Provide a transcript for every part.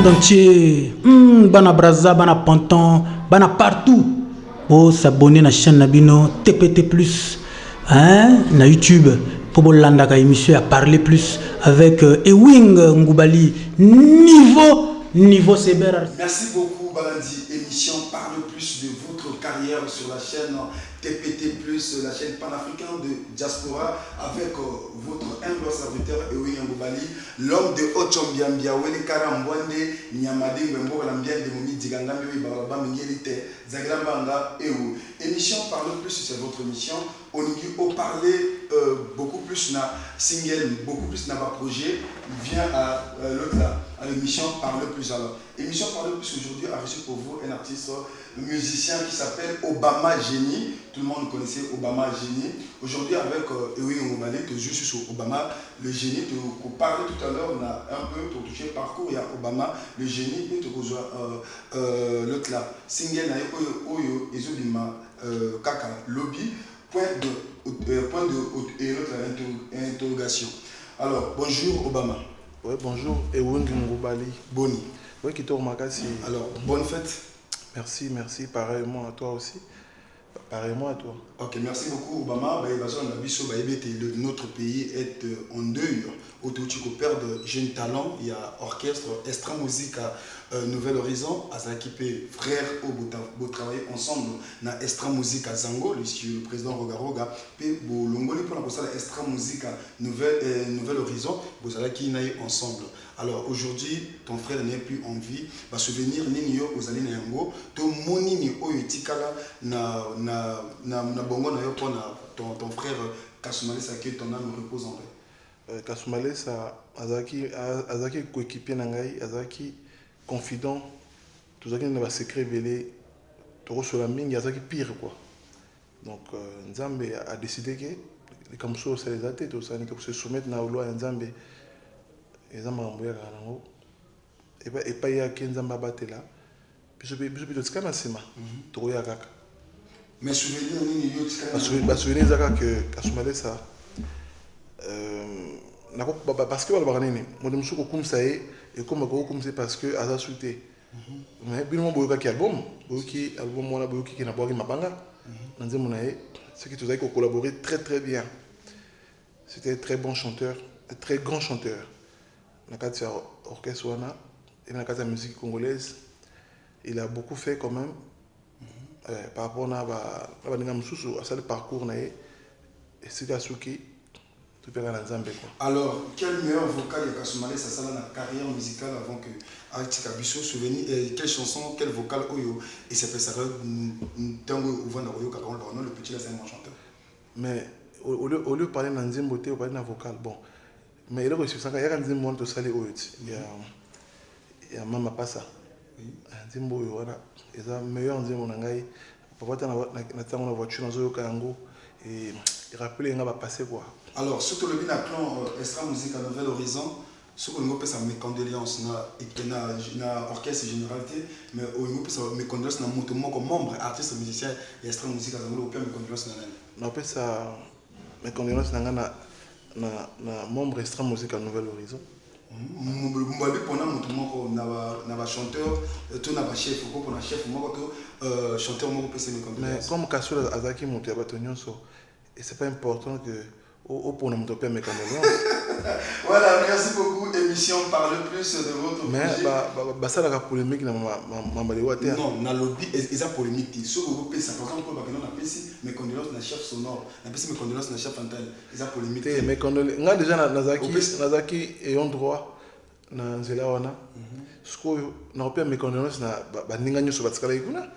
monde entier, bana Brazza, bana Panton, bana partout. Oh, s'abonner à la chaîne Nabino, TPT+, hein, na YouTube, pour Bolanda ka émission à parler plus avec Ewing Ngoubali, niveau sévère. Merci beaucoup Balandi, émission Parle plus de votre carrière sur la chaîne TPT+, la chaîne panafricaine de diaspora, avec votre humble serviteur Ewing Ngoubali, l'homme de Ochombiambia, Wele Karambwande, Nyamadi, Wembo, Lambien, de Momi, Digangambi, Baraba, Mingelite, Zagrambanga, Ewu. Émission Parle plus, c'est votre émission. On y parler beaucoup plus na single, beaucoup plus na projet, vient à l'autre là, à l'émission Parle plus. Alors, émission Parle plus aujourd'hui a reçu pour vous un artiste musicien qui s'appelle Obama Génie. Tout le monde connaissait Obama Génie. Aujourd'hui avec Ewing Ngoubali, tu joues sur Obama le Génie. Tu parlais tout à l'heure, on a un peu touché parcours, il y a Obama le Génie et tu rejoins l'autre là. Single na Oyo Ezobima Kaka Lobby. Point de interrogation. Alors, bonjour Obama. Oui, bonjour Ewing Ngoubali. Boni. Oui, qui tourne Makassi. Alors, bonne fête. Merci, merci. Pareillement à toi aussi. Pareillement à toi. Ok, merci beaucoup Obama. Notre pays est en deuil. Autour tu perd de jeunes talents. Il y a orchestre, extra musique à Nouvel Horizon. À équipé frère au travailler ensemble dans extra musique à Zango, le président Rogaroga. Puis Longoli pour la extra musique à Nouvel Horizon. Vous allez qui n'aille ensemble. Alors aujourd'hui, ton frère n'est plus en vie. Va souvenir Ninio aux alliés Nango. Ton monini oyotikala na bongo na yo pour ton frère Kasumalesa qui ton âme repose en paix. Kasumalesa azaki coéquipier nangai, azaki confident. Tout ça qui n'a pas secret velé. Toro sur la mine, azaki pire quoi. Donc Nzambe a décidé que les kamso c'est les athées tout ça ni que se soumettre na loi Nzambe. Nzambe amboya kanango. Et pas ya Nzambe batela. Puis je tika na sima. Toro ya kaka. Mais souvenir ni yo tika. Souvenir zaka que Kasumalesa parce que mon monsieur comme ça et comme c'est parce que Aza souhaité mais bien moi boyoka qui album moi la boyoki qui n'a pas mabanga nanze monae c'est que tu as collaboré très très bien. C'était un très bon chanteur, un très grand chanteur. Na kati ya orchestre wana et na kati ya musique congolaise il a beaucoup fait quand même par rapport à ba ninga mususu à ça le parcours na et c'est Asuki. Alors, quel meilleur vocal de Kasumalesa ça dans la carrière musicale avant que Altika Bisso souvenir quelle chanson, quel vocal Oyo et c'est pas ça tango ouvana Oyo Kakon le petit là c'est un bon chanteur. Mais au lieu de parler dans Nzimbo te parler dans vocal bon mais il a reçu ça il y a Nzimbo to sali Oyo il y a Mama Passa Nzimbo Oyo voilà ils a meilleur Nzimbo nangai papa na tango na voiture dans Oyo Kango et il rappelait nga va passer quoi. Alors, surtout le bien plan extra musique à Nouvel Horizon, ce qu'on peut faire mes condoléances na orchestre généralité, mais on peut faire mes condoléances na mouvement comme membre artiste musicien et extra musique à Zango, on peut mes condoléances na. On peut ça mes condoléances na membre extra musique à Nouvel Horizon. Mbabi pour na chanteur, tout na chef, pour na chef, moi chanteur moi peut mes condoléances. Mais comme Kassoula Azaki monte à Batonyon et c'est pas important que pour nous faire mes condoléances. Voilà, merci beaucoup. Émission Parle plus de votre projet. Mais ça la polémique na non, na lobby ils a polémique. Ce que vous pouvez ça par exemple on a pensé mes condoléances na chef sonore, na pensé mes condoléances na chef antenne. Ils a polémique. Mes condoléances. Nga déjà Nazaki ayant droit na nzela wana. Ce que na pas mes condoléances na baninga nyoso batikala ikuna.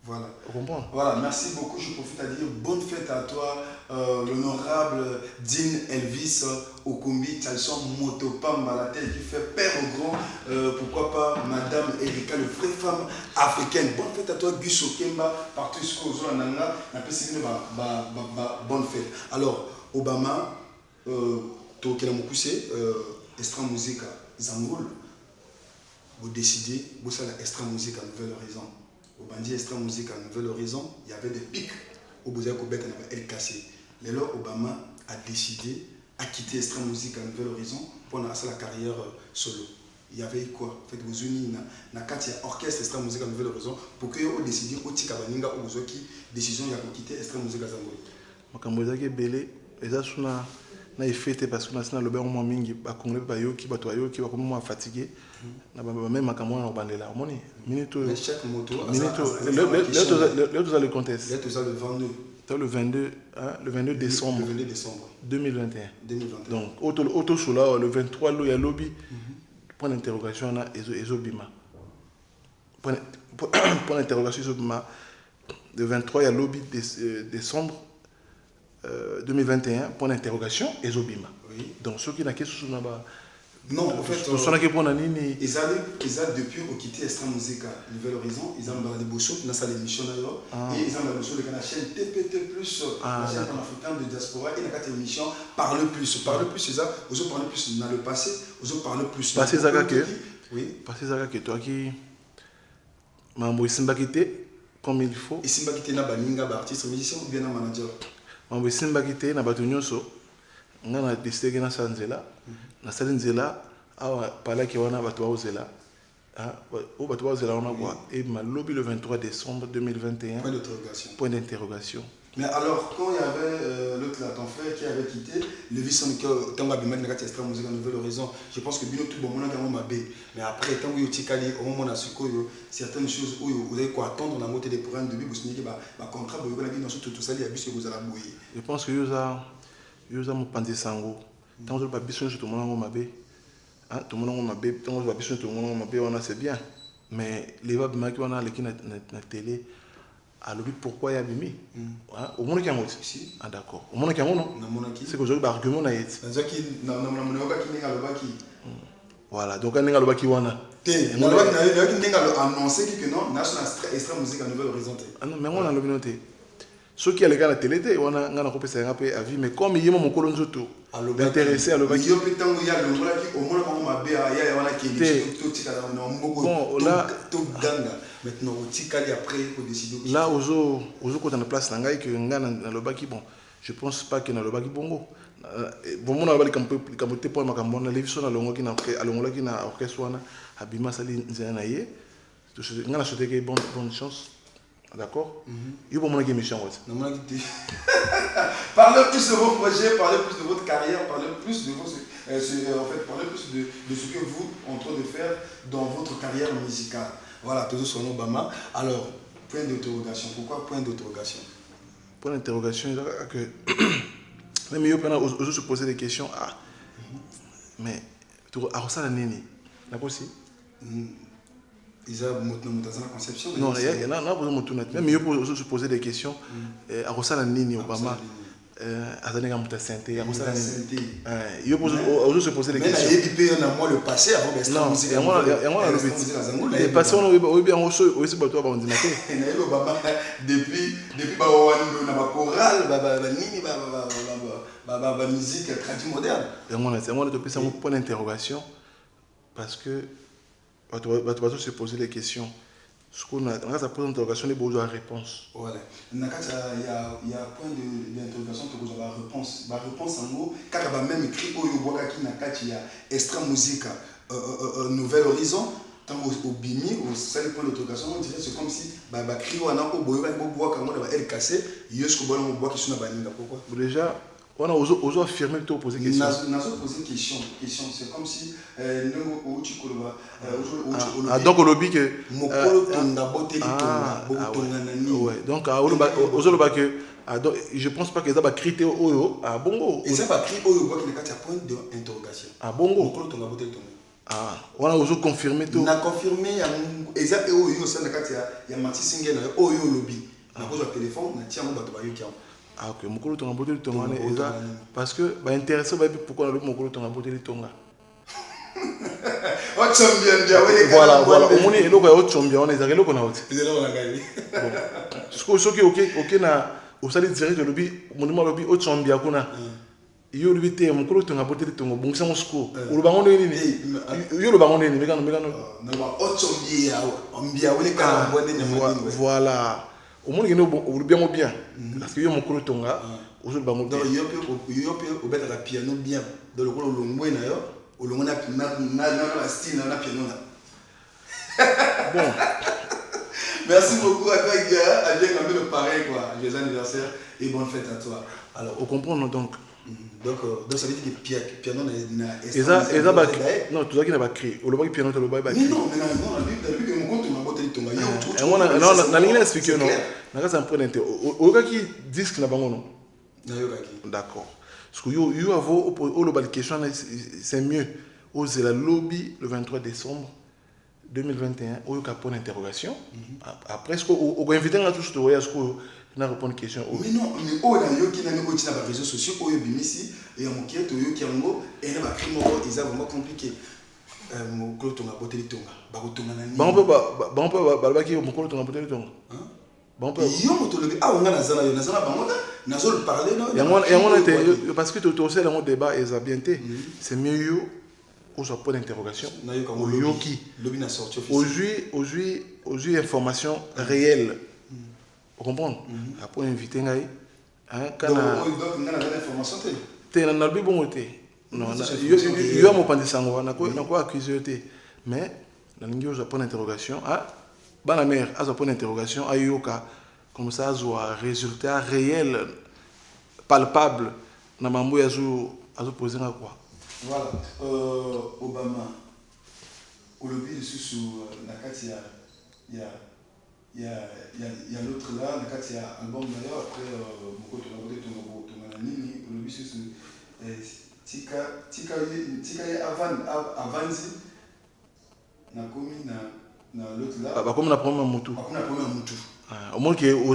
Voilà. Vous comprenez? Voilà, merci beaucoup. Je profite à dire bonne fête à toi, l'honorable Dean Elvis Okumbi, Tchalson Motopamba, la tête qui fait père au grand. Pourquoi pas Madame Erika, le vraie femme africaine. Bonne fête à toi, Gus Okemba, partout ce qu'on a nanga, bonne fête. Alors, Obama, Tokela Mokuse, extra musique à Zangoul, vous décidez, vous savez, extra musique à Nouvel Horizon. Au bandit extra musique à Nouvel Horizon, il y avait des pics au Bozia Québec, on avait El Cassé. Mais là, Obama a décidé à quitter extra musique à Nouvel Horizon pour lancer la carrière solo. il y avait quoi? En fait, vous unis na kati orchestre extra musique à Nouvelle Horizon pour que vous décidiez au tika baninga ou vous qui décision ya ko quitter extra musique à Zamboni. Makambo ezaki belé eza suna na effet parce que na sina lobe mo mingi ba congolais ba yoki bato yoki ba komo fatigué na ba même makambo na bandela moni minito chaque moto le contest le 22 le 22 décembre 2021 2021 donc auto soula le 23 lo ya lobby point d'interrogation na ezobima point d'interrogation ezobima le 23 ya lobby décembre 2021 point d'interrogation ezobima donc ceux qui n'a question na ba non en fait on a que pour nini ils allaient depuis au quitter extra musique Nouvelle Horizon ils ont dans les beaux shows dans sa émission d'ailleurs et ils ont dans le show de la chaîne TPT plus la chaîne panafricaine de diaspora et la quatre émission parle plus c'est ça aux autres parler plus dans le passé aux autres parler plus passé ça que oui passé ça que toi qui mambo isimba kité comme il faut isimba kité na baninga ba artiste musicien ou bien na manager mambo isimba kité na bato nyonso ngana décidé na sanzela na salinzela awa pala ki wana bato baozela o bato baozela wana quoi et malobi le 23 décembre 2021 point d'interrogation mais alors quand il y avait l'autre là ton frère qui avait quitté le vice que tant que bimak na extra musique à Nouvelle Horizon je pense que bino tout bon mona kango mabe mais après tant que yotikali au moment na sikoyo certaines choses où vous avez quoi attendre na moté des programmes de bi bosniki ba contrat boyo na bino tout ça les abus que vous allez bouiller je pense que yoza mo panzi sango tant que pas biso tout le monde mabe tout le monde mabe tant que pas biso tout le monde mabe on a c'est bien mais les va bimak wana leki na télé alors pourquoi il y a bimi au monde qui a moti ah d'accord au monde qui a non c'est que j'ai argument na yet voilà donc on a le qui wana on a annoncé que non national extra musique à Nouvelle Horizon non mais on a le noté ceux qui allaient à la télé on a coupé ça un peu à vie mais comme il y a mon colon zoto intéressé à le baki yo pétant il y a le ngola qui au moins comme ma béa il y a wana qui tout tika na mboko tout ganga maintenant au tika après pour décider là ozo quand on a place na ngai que ngana na le baki bon je pense pas que na le baki bongo bon mon abali kampote pour makambo na leviso na longo qui na alongola qui na orchestre wana abima sali nzena na ye to ngana souhaiter que bonne chance. D'accord. Il faut mon émission. Parlez plus de vos projets, parlez plus de votre carrière, parlez plus de vos, parlez plus de ce que vous êtes en train de faire dans votre carrière musicale. Voilà, toujours sur Obama. Alors, point d'interrogation. Pourquoi point d'interrogation? Point d'interrogation, que même mieux pendant se poser des questions. Mais tu as ça la nini, la possible. Ils ont une conception. Non, il y en a besoin de même mieux pour se poser des questions. À Rossala Nini, Obama, à Zanega Moutassenté, à Rossala Nini. Il faut se poser des questions. Mais il y a moi le passé avant d'être non, il y a moi le passé, on a bien aussi bateau avant de mater. Depuis on a chorale, nini, musique traduite moderne. Et moi, c'est un point d'interrogation parce que tu vas se poser des questions. Quand ça pose une interrogation, il y a besoin de réponse. Voilà. Il y a un point d'interrogation qui a réponse. La réponse en gros, quand on a même écrit il y a extra musique Nouvelle Horizon, tant au bimi, au seul point d'interrogation, on dirait c'est comme si on a au bois quand on a elle cassé, il y a ce qu'on boit qui sont dans la pourquoi. Déjà, on a osé affirmer que tu as posé question. On a posé question. C'est comme si nous donc au lobby que donc je pense pas que ça va criter au bongo. Et ça va crier au bongo qui est un point d'interrogation. À bongo. On a osé confirmer tout. On a confirmé exact et au yo ça il y a Mati Singena au yo lobby. On a posé le téléphone, on a tiré un bateau qui ah ok, mon ton beauté le tonga parce que intéressant pourquoi on a mon ton beauté le tonga. Voilà, au moins il est au chombia, on est arrivé qu'on a autre. Bon, ce qui ok na au salut direct de lobby, mon lobby au chombia kuna. Yo lobby te mon ton beauté le tonga, bon ça mon sco. Ou bango nini? Yo le bango nini? Mekano. Non, au chombia, ombia, on est quand même voilà. Au moins, il y a bien. Parce que mon colo tonga, il y a un piano bien. Dans le colo longue, On a la style, on a piano là. Bon. Merci beaucoup à toi, gars. À bien quand même le pareil, quoi. Joyeux anniversaire et bonne fête à toi. Alors, on comprend, donc. Donc ça veut dire que piano n'a non, tout ça qui n'a pas créé. On le piano, tu le bail. Mais non, la Bible, mon compte, on m'a botté ton maillot. Non, la ligne expliqué, non. N'a pas un point d'intérêt. Au gars qui dit que n'a pas non. D'accord. Parce que you avons au question, c'est mieux. C'est la lobby le 23 décembre 2021. Au cas point d'interrogation. Après, est-ce qu'on va inviter à tous les est-ce qu'on a répondu à une question? Mais non, mais au là, il y a qui n'a pas de réseaux sociaux, au Bimisi, et à mon qui est au qui en gros, et là, c'est vraiment compliqué. Mon clôt, on a botté les tonga. On peut pas qui mon clôt, on a botté les tonga. Bon, parce que tu sais dans le débat, c'est mieux au point d'interrogation. Aujourd'hui, information réelle. Vous comprenez? Après, inviter un il y a mon pan de sang, on a quoi accusé, mais dans le point d'interrogation, la mère a un point d'interrogation, comme ça, un résultat réel, palpable, dans le à poser à quoi? Voilà, Obama, au lobby sous la carte, il y a l'autre là, la carte, il y a un album d'ailleurs, après, beaucoup de anime, au lobby sous Tika Avanzi, na komi na l'autre là. Comme on a problème à Moutou. Au moins que aux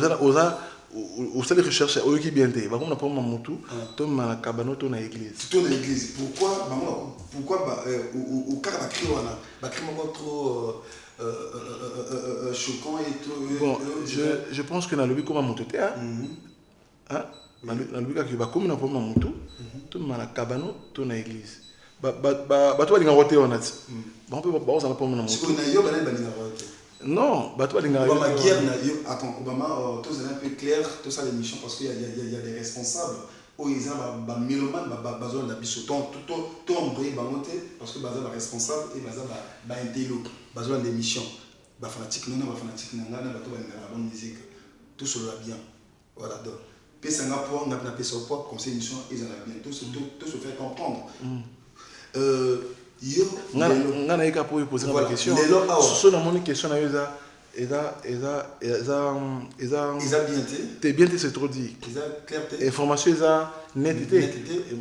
les recherches au qui bien été. Comme on a problème à Moutou, tu as cabano ton église. Tu ton église. Pourquoi au cas va créer trop choquant et tout. Bon, je pense que dans le but comme à Moutou dans le but que comme on a problème à Moutou, tu as cabano ton église. Toi les roté on a dit. On peut pas ça pas mon non, toi les Obama guerre attends Obama tous un peu clair tout ça l'émission parce qu'il y a des responsables au exemple mélomane besoin d'habiter tout envoyer bangoté parce que bazar responsable et bazar intello besoin d'émission fanatique non fanatique ngana bato ba bonne musique tout cela bien voilà donc pesa ngapo ngapna pesa pour conseil émission ils en a bien tout se fait comprendre nga na eka pour poser une question sur la mon question na bien c'est trop dit information eza netité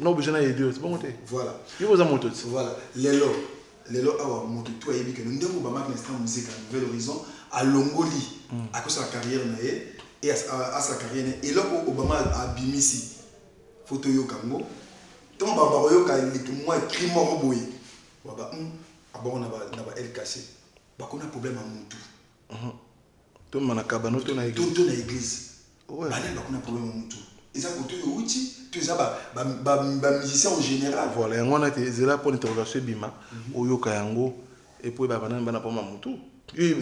non besoin de deux c'est bon voilà il vous a monté voilà lelo awa moto toi yebi que ndemo ba marque l'instant musique à Nouvel Horizon à Longoli à cause de la carrière na et à sa carrière et là Obama a bimisi photo yo kango tant ba yo ka moi crime roboy baba on a elle caché ba qu'on a problème à Moutou to mana kabano to na église ouais ba qu'on a problème à Moutou et ça côté outil tu ça ba musicien en général voilà on a été là pour interrogation bima oyo kayango et puis ba bana pas ma Moutou yo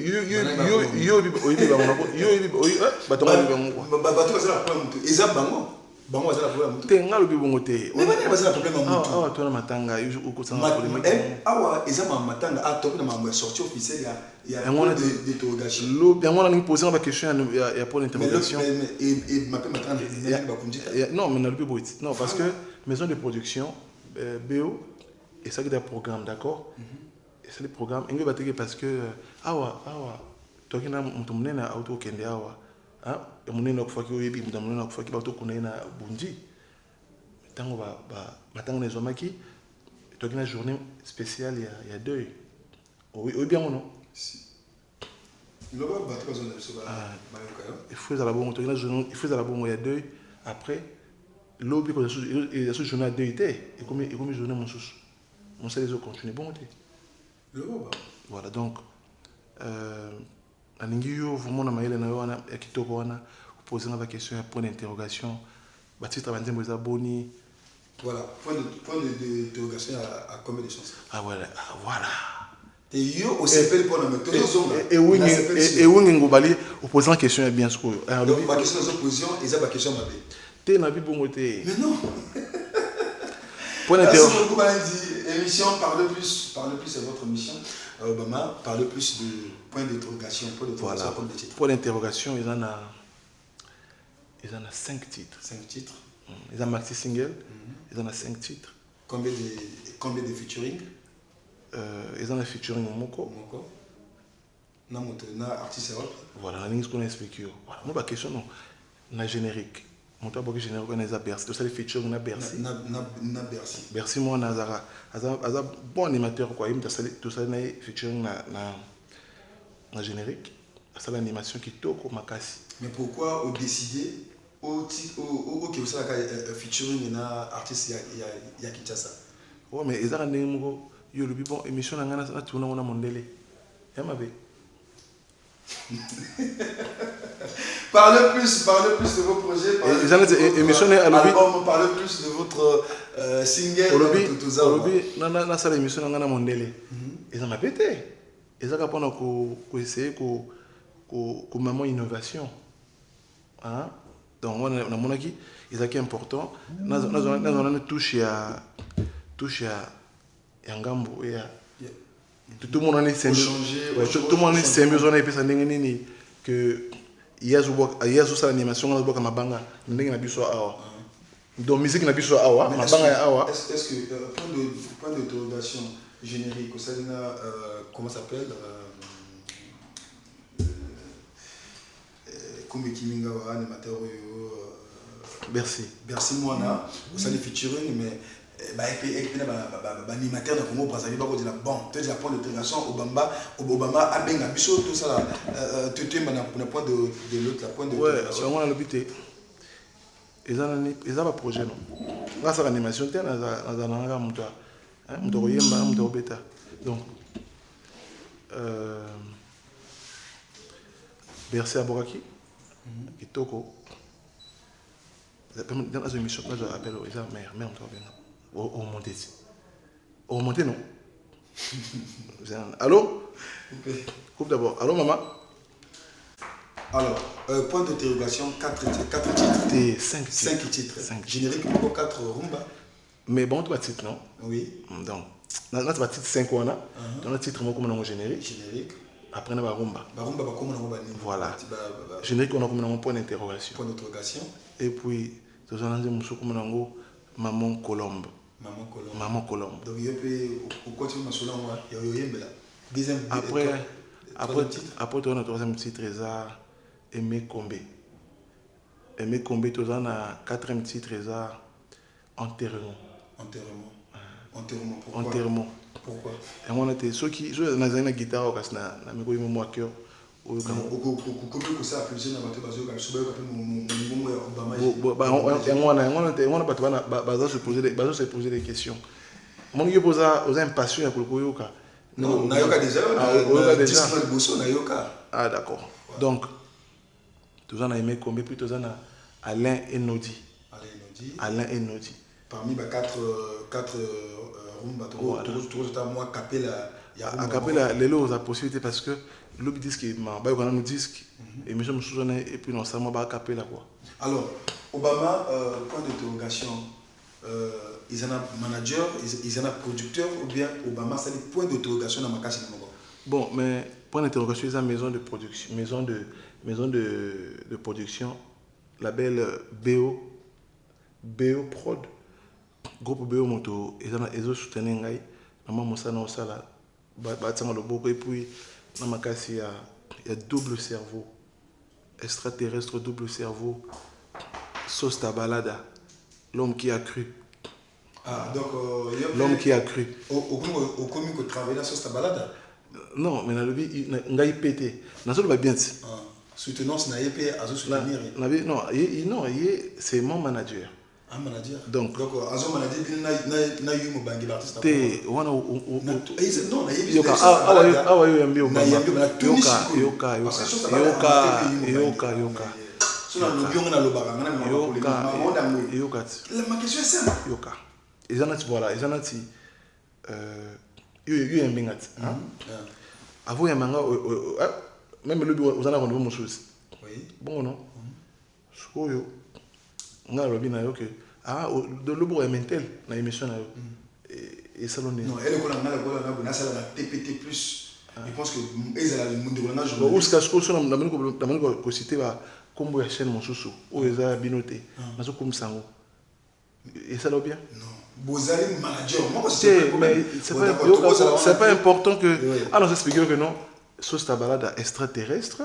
bango azala problème te ngalo bibongo te mais bana bazala problème à Moutou to na matanga uko sanga problème awa ezama matanga a top na mambo sortie officielle il y a d'interrogation lo bien on a nous poser une question il y a pour l'interrogation et m'appelle matanga non mais na le bibo non parce que maison de production BO et ça qui des programmes d'accord et c'est les programmes ingo bateke parce que awa to kina mtu mnena auto kende awa munene okufaki oyebi muda munene okufaki bato kunena bundi tango batanga nezomaki tokina journée spéciale il y a deuil oui bien non il va battre besoin de ce il faut à la bonne tokina journée il faut à la bonne il y a deuil après l'obi ko il ce journée deuil était et comme journée mon sous mon ça les autres continuer bon le voilà donc aningiyo vraiment na maile na wana ya kitoko wana poser une question ya point d'interrogation batitre banzembo za boni voilà point d'interrogation à combien de chances voilà et yo au CPL pour na méthode et wingi ngobali opposant question ya bien sûr donc ma question de opposition et ça ma question mabe te na bi bongo te mais non Merci beaucoup, Balandi. Émission Parle plus, c'est votre mission. Obama, parle plus de point d'interrogation. Voilà. Point d'interrogation, ils en a 5 titres. 5 titres. Ils ont maxi single, ils en a 5 titres. Combien de featuring? Ils ont un featuring au Moko. Na artiste rap. Voilà, on a expliqué. Voilà, moi, la question, non. Na générique. Mon temps, générique, on a Bercy. Tout ça, les featuring, on a Bercy. Na Bercy. Bercy, moi, on a un bon animateur, quoi. Tout ça, on a featuring na générique. C'est l'animation qui toque au Makassi. Mais pourquoi vous décidez au que vous avez featuring na artiste ya Kinshasa? Ouais, mais ils ont un yo le bon émission na tourner on a mondele. Ya mabe. Parlez plus de vos projets. Ils ont émission à album, parlez plus de votre single. Olobi na ça l'émission na mondele. Ils ont mapété. Ils ont capable ko essayer ko maman innovation. Hein? Donc on a mon qui ils qui important. On touche à Yangambo et tout le monde est symbiose. Tout le monde est symbiose. On a épais nini que il y a ça l'animation on a comme mabanga ndenge na biso awa. Donc musique na biso awa mabanga ya awa. Est-ce que point d'interrogation générique ça comment ça s'appelle comme Kiminga wa animateur Bercy Moana ça les featuring mais animateur de Congo Brazzaville ba ko dina bon tu dis point d'intégration Obama a benga biso tout ça là tu na point de l'autre la point de ouais on a l'habité ils ont pas projet non grâce à l'animation tu na nga mto yemba mto beta donc Bercy à Boraki kitoko dans la émission je rappelle ils ont mère mto bien au monter non. Allô? Coupe d'abord. Allô maman? Alors, point d'interrogation, 4 titres. 5 titres. 5 générique pour 4 rumba. Mais bon, tu as titre non? Oui. Donc, là tu as titre 5 on a. Dans le titre moi comme générique. Générique. Après on a rumba. Rumba ba comme on voilà. Générique on a comme un point d'interrogation. Point d'interrogation. Et puis tu as un muso comme on Maman Colombe. Maman Colombe. Donc il peut continuer à sola moi yoyembela. Deuxième après tu as un troisième titre ça Aimé Combé. Aimé Combé tu as un quatrième titre ça Enterrement. Enterrement. Pourquoi? Et on était ceux qui jouent dans une guitare au casna na me koyimo moi cœur. Comment que ça plusieurs na bato bazo ka suba ka mon Obama. On se poser des questions. Mon qui pose aux impatients à Kulukoyoka. Non, nayoka déjà. Ah d'accord. Donc tous en a aimé combien plus tous en a Alain Enodi. Parmi les 4 rumba tout moi capella a capella les lots a possibilité parce que le disque m'a ba qu'on a un disque et monsieur me souvenir et puis non ça m'a pas capella quoi. Alors Obama point d'interrogation ils en a manager ils en a producteur ou bien Obama c'est le point d'interrogation dans ma casse. Bon mais point d'interrogation ils ont maison de production label BO Prod groupe BO moto ils ont soutenu ngai maman Moussa na osala ba tsanga loboko et puis na makasi il y a double cerveau extraterrestre double cerveau Sauce Tabalada l'homme qui a cru. Donc l'homme qui a cru au commun que travailler dans Sauce Tabalada. Non mais na lobi ngai pété na solo ba bien soutenance na yep azo soutenir non c'est mon manager. Un manager. Donc azo manager na yu mo bangi l'artiste. Te wana non na yebi. Yoka yo yambi na yambi na yoka. So na lobi on na lobaka ngana na ko yoka. Ma question est simple. Yoka. Ils en a voilà, ils en a yo yambi ngati. Avo yamanga même le bureau, vous en avez mon chose. Oui. Bon non. Soyo. Nga lobi na yo que Ah, de l'obo est mental, dans l'émission. Et ça, l'on est. Non, elle est là, ça la TPT+. Je pense que ils ont le monde de l'annage. Où est-ce que je suis cité comme la chaîne mon chouchou, où ils ont binoté, mais je comme ça. Et ça va bien? Non. Bozali manager. Moi, c'est pas important que. Ah non, j'explique que non. Sur ta balade extraterrestre,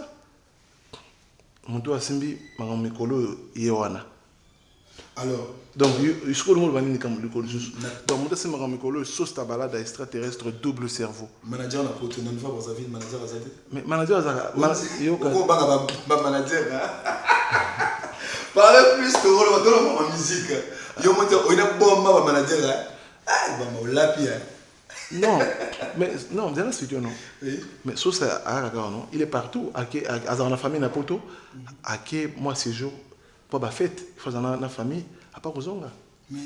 mon doigt simbi, ma mikolo yewana. Alors. Donc, je suis le monde comme le col juste. Donc, mon doigt simbi, ma mikolo, sur ta balade extraterrestre, double cerveau. Manager n'a pas autonome, une fois vous avez manager à Zadé. Mais manager, manager. Parlez plus de rôle dans la musique. Il y a un bon manager. Non, mais non, bien sûr, non. Mais ça, non, il est partout. Dans la famille, n'importe où. Moi, ces jours, pour la fête, il faut dans la famille, à part aux ongles. Mais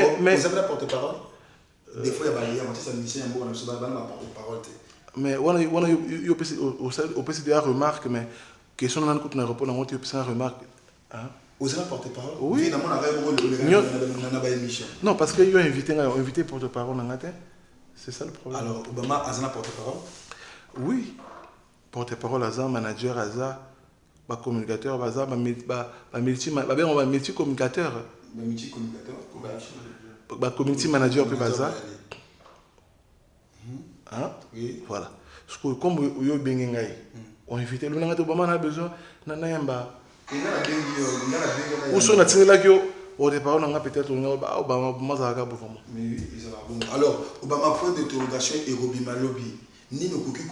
vous avez la porte-parole. Des fois, il y a des mission, il y a porte-parole. Mais au PCD remarque, mais question dans le aéroport, on a remarque. Vous avez la porte-parole? Oui. Non, parce qu'il y a invité porte-parole. C'est ça le problème. Alors, Obama a un porte-parole? Oui. Porte-parole, Aza, manager, Aza, communicateur, Aza, multi-communicateur. Community manager, Aza. Oui. Voilà. Comme vous avez besoin, on invite le Obama a besoin, où sont les là qui ont des paroles, peut-être Obama alors, Obama point d'interrogation et Robi Malobi. Ni le cocu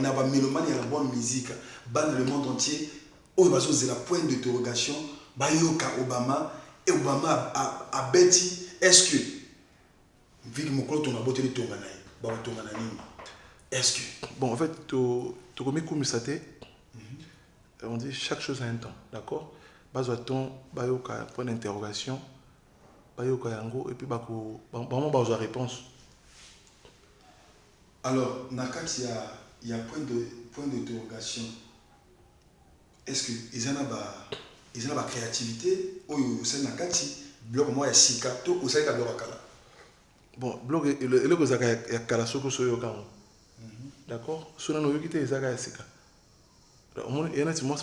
n'a pas mélomane et la bonne musique. Dans le monde entier, Obama c'est la point d'interrogation. Bayoka Obama et Obama a Betty. Est-ce que vu que mon clôt on a botté le Tonganai, est-ce que bon en fait tu remets comme ça on dit chaque chose a un temps, d'accord? Bazoton, bayoka point d'interrogation, bayoka yango et puis bako vraiment bazo réponse. Alors nakati il y a point d'interrogation. Est-ce que ils ont la créativité ou c'est nakati bloc moi ya sika to ou c'est ka bloc kala. Bon bloc le ko zaka ya kala soko so yoka. D'accord? Sona no yokite zaka ya sika. Il y en a qui moi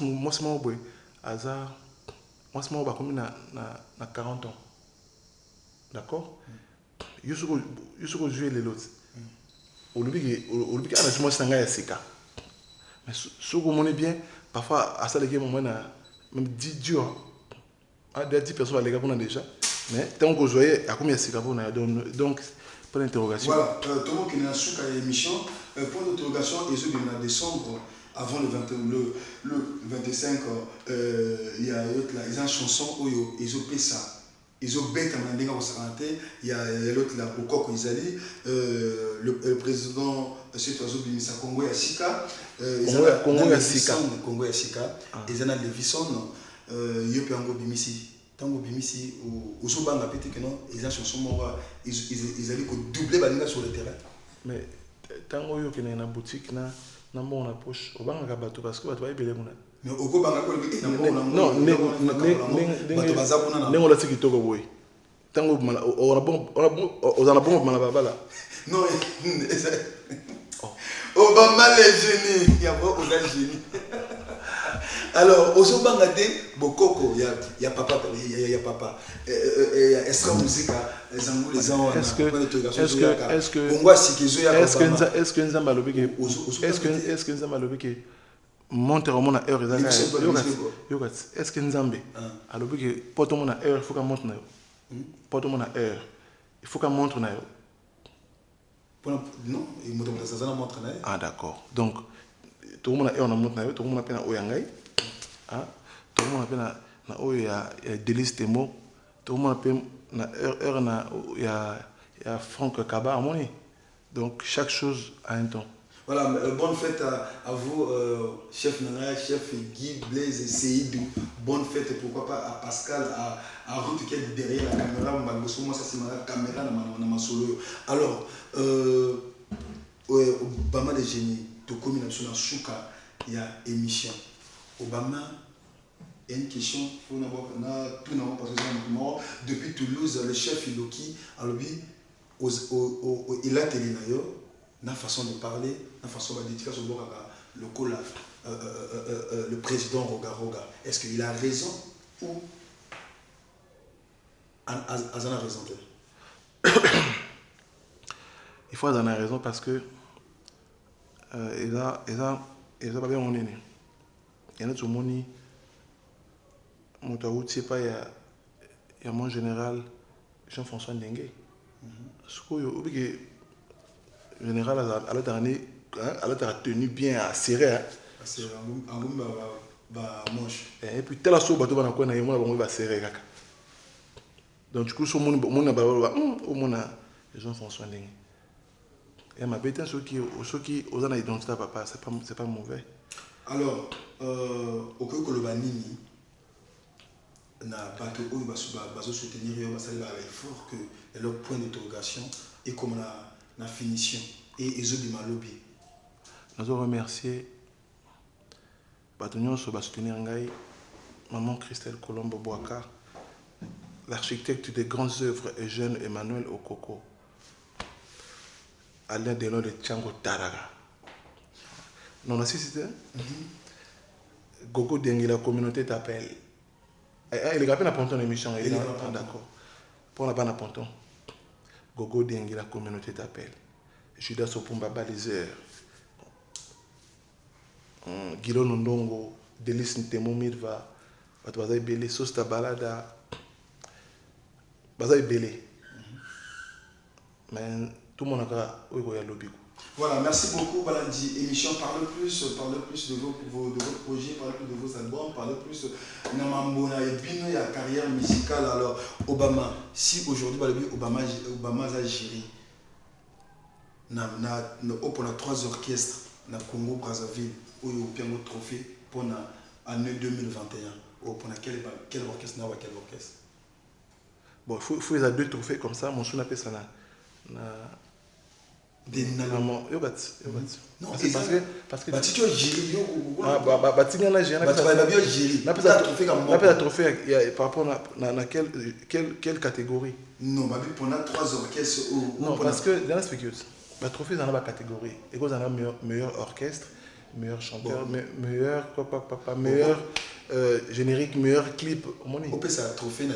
na 40 ans. D'accord? Il y a jouer les autres. Au début, moi c'est sika. Mais ce que vous bien, parfois, à ça, les gars, même 10 jours, 10 personnes les gars déjà. Mais tant que vous voyez, il y a combien de sika donc, pas d'interrogation. Voilà, tout le monde qui est dans la émission, point d'interrogation, ils sont en décembre. Avant le 25, il y a une chanson où ils ont fait ça. Ils ont bête à mandinga au Saranté. Il y a l'autre là, au Koko Izali, le président c'est oiseau Bimisa Congo Yasika. Congo Yasika. Congo Yasika. Ils ont des Visson. Yopiango Bimisi. Tango Bimisi, au Sobanga Petit que non, ils ont chanson moi. Ils allaient doubler Balinga sur le terrain. Mais Tango Yo qui est dans la boutique na. Nambo na poche obanga bato parce que bato ba ibele mona mais okobanga ko non nengo la tiki toko boy tango on a bon mala babala non Obama les génies il y a pas aux génies alors ozobanga te bokoko ya papa est-ce que musique est-ce que nzamba lobiki est-ce que nzamba lobiki monte romona heure est-ce que nzambe alobiki poto mona heure il faut que monte na poto mona heure il faut que montre na non il montre na ah d'accord donc tout le monde a heure na monte na tout le monde a pena oyangai tout le monde a pena na oya délice temo tout le monde a pena na heure na ya Franck Kaba harmonie. Donc chaque chose a un temps. Voilà, bonne fête à vous, chef Nana, chef Guy, Blaise et Seydou. Bonne fête, et pourquoi pas à Pascal, à Ruth qui est derrière la caméra. Moi, ça c'est ma caméra, dans ma solo. Alors, Obama des génies, tu communiques sur la Souka, il y a émission. Obama, il y a une question, depuis Toulouse, le chef Iloki, il a télé na façon de parler, na façon de dire le cola, le président Roga. Est-ce qu'il a raison ou Azan a raison? Il faut Azan a raison parce que il a pas bien mon aîné. Il y a tout le monde, il y a mon général Jean-François Ndengue. Le général a tenu bien à serrer. Et puis tel assaut bateau va quoi na yemo va serrer kaka. Donc du coup sur mon Jean-François Ndengue. Et ma bête ceux qui aux ana identité papa c'est pas mauvais. Alors au que le banini na bateau où va soutenir yo va saluer l'effort que leur point d'interrogation et comme la finition et ils ont du malobi. Nous avons remercié Batonion sur soutenir Ngai, maman Christelle Colombo Boaka, l'architecte des grandes œuvres et jeune Emmanuel Okoko, Alain Delon de Tchango Taraga. Non, la cité Gogo Dengue, la communauté t'appelle. Il est rappelé à Ponton l'émission, il est d'accord. Pour la banne à Ponton. Gogo Dengue, la communauté t'appelle. Judas Opumba Baliseur. Guilo Nondongo, Delis Ntemo Mirva, Bazaï Belé, Sosta Balada, Bazaï Belé. Mais tout le monde a lobby. Voilà, merci beaucoup, Baladi. Émission, parle plus de vos projets, parle plus de vos albums, parle plus de Namambona et Bino, la carrière musicale. Alors, Obama, si aujourd'hui, Obama a géré, on a 3 orchestres, na Congo, Brazzaville, où il y a un trophée pour l'année 2021. Pour quel orchestre n'a pas quel orchestre? Bon, il faut les 2 trophées comme ça, mon son appelle ça des non, parce que si tu as géré, trophée par rapport à quelle catégorie? Non, pour 3 orchestres. Non, parce que dans la spéculation, le trophée dans la catégorie. Et vous avez meilleur orchestre, meilleur chanteur, meilleur générique, meilleur clip. On peut ça trophée dans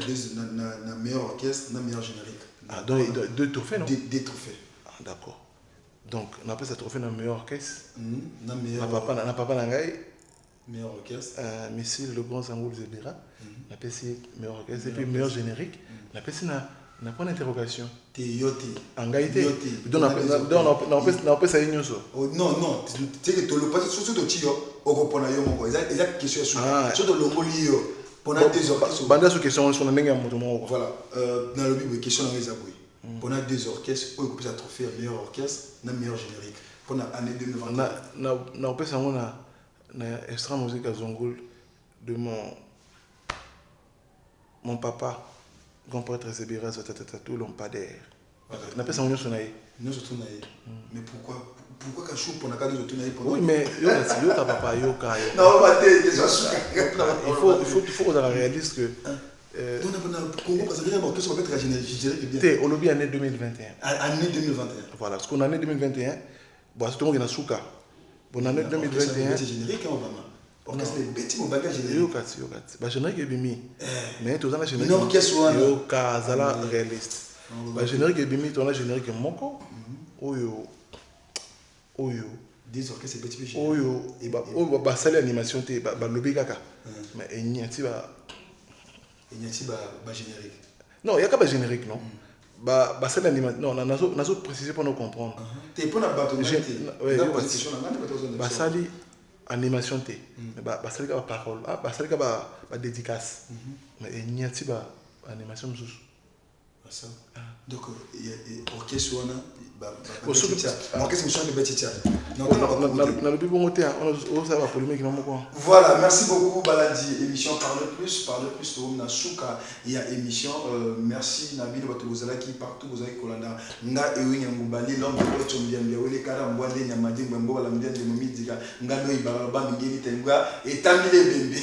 meilleur orchestre, dans meilleur générique. Ah, donc 2 trophées, non? Des trophées. Ah, d'accord. Donc, on appelle ça trophée dans le meilleur orchestre. Dans meilleur orchestre. Missile, le grand Sangoul Zebira. On appelle ça meilleur orchestre. Et puis meilleur générique. On appelle ça un point d'interrogation. En gaïté. Donc, on appelle ça une chose. Non. Tu sais que le passé, surtout tu as des questions sur le molio. Pendant 2 orchestres. Banda sous question, on a un voilà. Dans le Bible, question dans les abouis. Pendant 2 orchestres, on peut trophée à meilleur orchestre, dans meilleur générique. Pendant l'année 2021. On peut savoir que extra musique à Zongoul de mon papa, grand prêtre Zébira, tout lampadaire. On appelle ça une sonaille. Nous sommes tournés. Mais pourquoi quand je suis pour la carte de tourner? Oui, mais yo ta papa yo ka. Non, il faut qu'on réalise que on lobby année 2021. Année 2021. Voilà, parce qu'en année 2021, bon, c'est tout le monde qui a souka. Bon, année 2021. C'est générique, hein, Obama. Orchestre de bêtis, mon bagage générique. Bah, générique est bimi. Mais tout ça, générique. Non, qu'est-ce que yo ka zala réaliste. Bah, générique est bimi, tout ça, générique est moko. Oyo. Des orchestres de bêtis. Oyo. Bah, ça l'animation, bah, lobby kaka. Mais il y a un générique. Non, il n'y a pas de générique, non. C'est l'animation. Non, on a précisé pour nous comprendre. Tu es pour la bâtonne. Ça dit animation. Mais ça dit parole. Ça dit dédicace. Mais il y a une animation. Donc, orchestre, on a. Voilà, merci beaucoup Baladi, émission Parle Plus, on a Souka, il y a émission, merci Nabil Batobozala qui partout vous avez Kolanda, Nga Ewing Ngoubali, l'homme de Ochombia, Wele Kara Mwande, Nyamadi, Mwambo, la Mdian de Momidiga, Nga Noi Baraba, Miguel Tengua, et Tamile Bembe.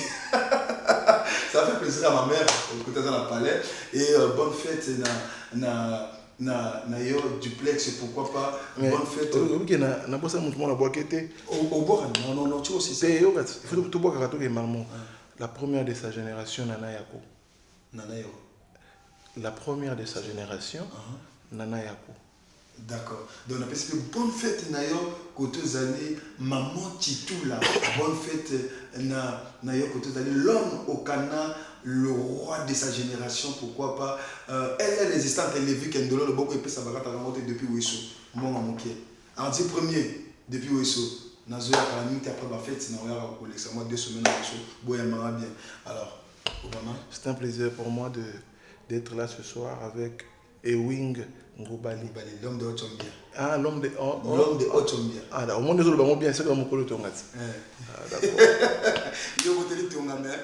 Ça fait plaisir à ma mère, écoutez dans la palais, et bonne fête, na yo duplex pourquoi pas bonne fête ok na bossa mutumo na boakete au bord non tu aussi c'est yo il faut tout boire karato ke marmo la première de sa génération Nana Yako la première de sa génération Nana Yako d'accord donc on appelle ça bonne fête na yo côté zali maman Titoula bonne fête na yo côté zali l'homme au Cana le roi de sa génération, pourquoi pas. Elle est résistante, elle est vue qu'elle donne le beaucoup et puis ça va monter depuis Ouesso. Mon manqué. En 10 premier, depuis Ouesso. Nazoya Kalamite après ma fête, c'est un collection. Moi, 2 semaines à Ouesso. Boya m'a bien. Alors, Obama. C'est un plaisir pour moi d'être là ce soir avec Ewing Ngoubali. L'homme de Ochombia. Ah, l'homme de Ochombia. Ah, au monde des autres, bien, c'est comme mon collègue. Ah, d'accord. Je vous dis tout, ma mère.